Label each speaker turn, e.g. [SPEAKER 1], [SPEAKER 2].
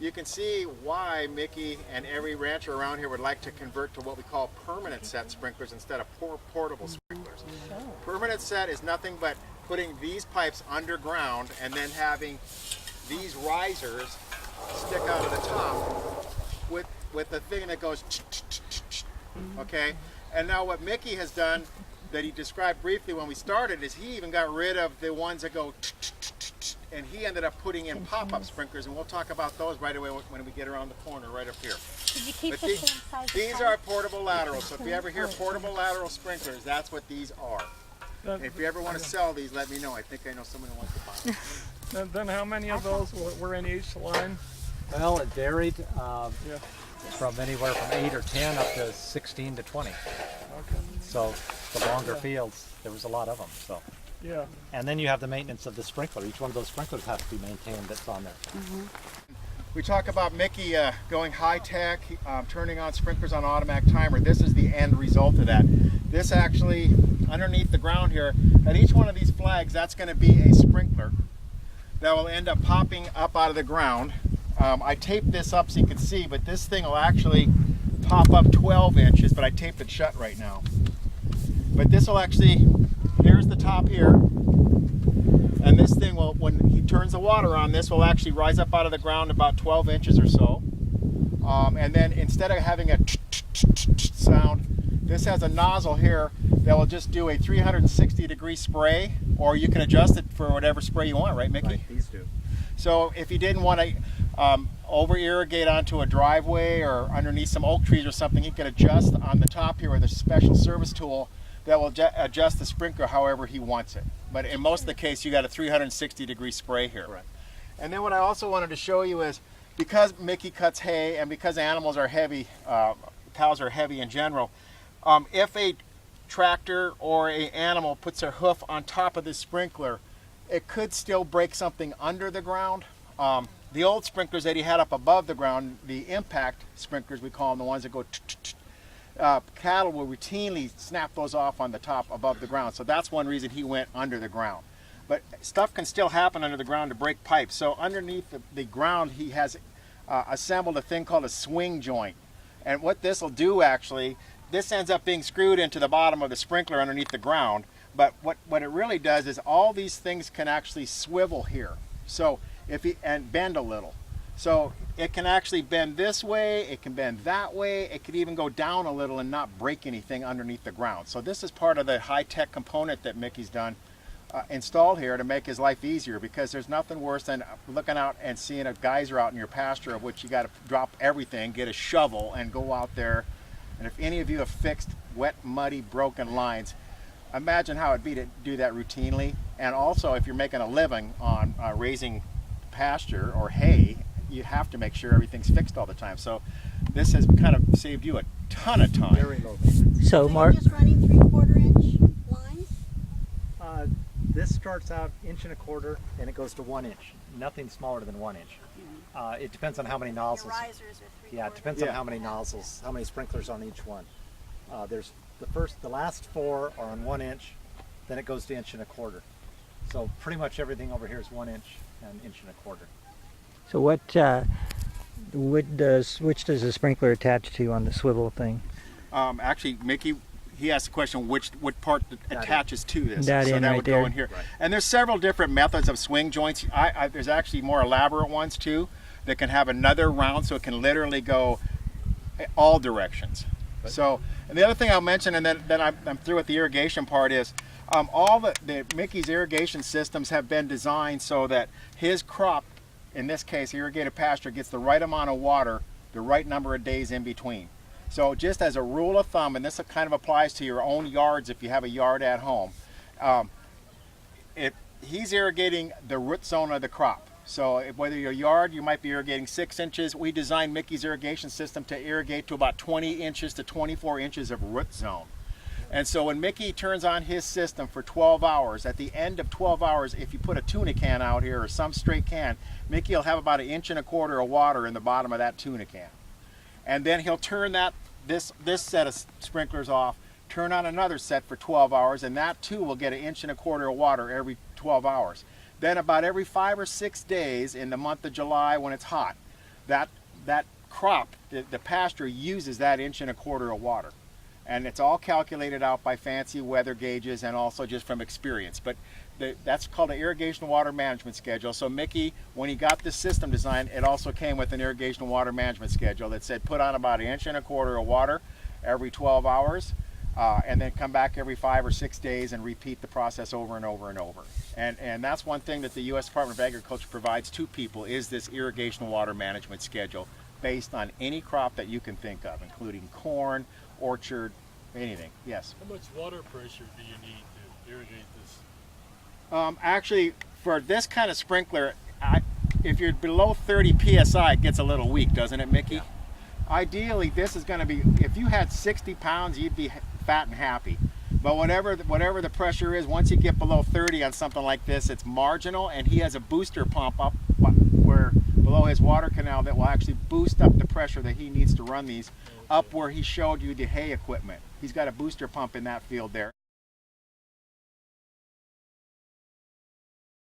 [SPEAKER 1] you can see why Mickey and every rancher around here would like to convert to what we call permanent set sprinklers instead of portable sprinklers. Permanent set is nothing but putting these pipes underground and then having these risers stick out of the top with the thing that goes okay? And now what Mickey has done that he described briefly when we started is he even got rid of the ones that go and he ended up putting in pop-up sprinklers, and we'll talk about those right away when we get around the corner right up here.
[SPEAKER 2] Did you keep the same size?
[SPEAKER 1] These are portable laterals, so if you ever hear portable lateral sprinklers, that's what these are. And if you ever want to sell these, let me know. I think I know someone who wants to buy them.
[SPEAKER 3] Then how many of those were in each line?
[SPEAKER 4] Well, it varied from anywhere from 8 or 10 up to 16 to 20.
[SPEAKER 3] Okay.
[SPEAKER 4] So the longer fields, there was a lot of them. So.
[SPEAKER 3] Yeah.
[SPEAKER 4] And then you have the maintenance of the sprinkler. Each one of those sprinklers has to be maintained that's on there.
[SPEAKER 1] We talk about Mickey going high-tech, turning on sprinklers on automatic timer. This is the end result of that. This actually, underneath the ground here, at each one of these flags, that's going to be a sprinkler that will end up popping up out of the ground. I taped this up so you can see, but this thing will actually pop up 12 inches, but I taped it shut right now. But this will actually, here's the top here, and this thing will, when he turns the water on, this will actually rise up out of the ground about 12 inches or so. And then instead of having a sound, this has a nozzle here that will just do a 360-degree spray, or you can adjust it for whatever spray you want, right, Mickey?
[SPEAKER 4] Right, these do.
[SPEAKER 1] So if you didn't want to over-irrigate onto a driveway or underneath some oak trees or something, you can adjust on the top here with a special service tool that will adjust the sprinkler however he wants it. But in most of the case, you got a 360-degree spray here.
[SPEAKER 4] Right.
[SPEAKER 1] And then what I also wanted to show you is, because Mickey cuts hay and because animals are heavy, cows are heavy in general, if a tractor or an animal puts their hoof on top of this sprinkler, it could still break something under the ground. The old sprinklers that he had up above the ground, the impact sprinklers we call them, the ones that go cattle will routinely snap those off on the top above the ground. So that's one reason he went under the ground. But stuff can still happen under the ground to break pipes. So underneath the ground, he has assembled a thing called a swing joint. And what this will do actually, this ends up being screwed into the bottom of the sprinkler underneath the ground. But what it really does is all these things can actually swivel here. So and bend a little. So it can actually bend this way, it can bend that way, it could even go down a little and not break anything underneath the ground. So this is part of the high-tech component that Mickey's done, installed here to make his life easier, because there's nothing worse than looking out and seeing a geyser out in your pasture of which you got to drop everything, get a shovel and go out there. And if any of you have fixed wet, muddy, broken lines, imagine how it'd be to do that routinely. And also if you're making a living on raising pasture or hay, you have to make sure everything's fixed all the time. So this has kind of saved you a ton of time.
[SPEAKER 4] Very low maintenance.
[SPEAKER 2] So,
[SPEAKER 5] Mark, just running 3/4 inch lines?
[SPEAKER 4] This starts out 1.25 inch and it goes to 1 inch. Nothing smaller than 1 inch. It depends on how many nozzles.
[SPEAKER 5] Your risers are 3/4.
[SPEAKER 4] Yeah, it depends on how many nozzles, how many sprinklers on each one. There's the last 4 are on 1 inch, then it goes to 1.25 inch. So pretty much everything over here is 1 inch and 1.25 inch.
[SPEAKER 6] So which does the sprinkler attach to on the swivel thing?
[SPEAKER 1] Actually, Mickey, he asked the question, what part attaches to this?
[SPEAKER 6] That
[SPEAKER 1] so
[SPEAKER 6] in
[SPEAKER 1] that
[SPEAKER 6] right
[SPEAKER 1] would
[SPEAKER 6] there.
[SPEAKER 1] go in here.
[SPEAKER 4] Right.
[SPEAKER 1] And there's several different methods of swing joints. There's actually more elaborate ones too that can have another round, so it can literally go all directions.
[SPEAKER 4] Right.
[SPEAKER 1] So, and the other thing I'll mention, and then I'm through with the irrigation part, is all the Mickey's irrigation systems have been designed so that his crop, in this case irrigated pasture, gets the right amount of water the right number of days in between. So just as a rule of thumb, and this kind of applies to your own yards if you have a yard at home, if he's irrigating the root zone of the crop. So whether your yard, you might be irrigating 6 inches, we designed Mickey's irrigation system to irrigate to about 20 inches to 24 inches of root zone. And so when Mickey turns on his system for 12 hours, at the end of 12 hours, if you put a tuna can out here or some straight can, Mickey will have about 1.25 inches of water in the bottom of that tuna can. And then he'll turn this set of sprinklers off, turn on another set for 12 hours, and that too will get 1.25 inches of water every 12 hours. Then about every 5 or 6 days in the month of July when it's hot, that crop, the pasture uses that 1.25 inches of water. And it's all calculated out by fancy weather gauges and also just from experience. But that's called an irrigation water management schedule. So Mickey, when he got this system designed, it also came with an irrigation water management schedule that said put on about 1.25 inches of water every 12 hours, and then come back every 5 or 6 days and repeat the process over and over and over. And that's one thing that the U.S. Department of Agriculture provides to people is this irrigation water management schedule based on any crop that you can think of, including corn, orchard, anything. Yes?
[SPEAKER 7] How much water pressure do you need to irrigate this?
[SPEAKER 1] Actually, for this kind of sprinkler, if you're below 30 psi, it gets a little weak, doesn't it, Mickey?
[SPEAKER 4] Yeah.
[SPEAKER 1] Ideally, this is going to be, if you had 60 pounds, you'd be fat and happy. But whatever the pressure is, once you get below 30 on something like this, it's marginal, and he has a booster pump up where below his water canal that will actually boost up the pressure that he needs to run these up where he showed you the hay equipment. He's got a booster pump in that field there.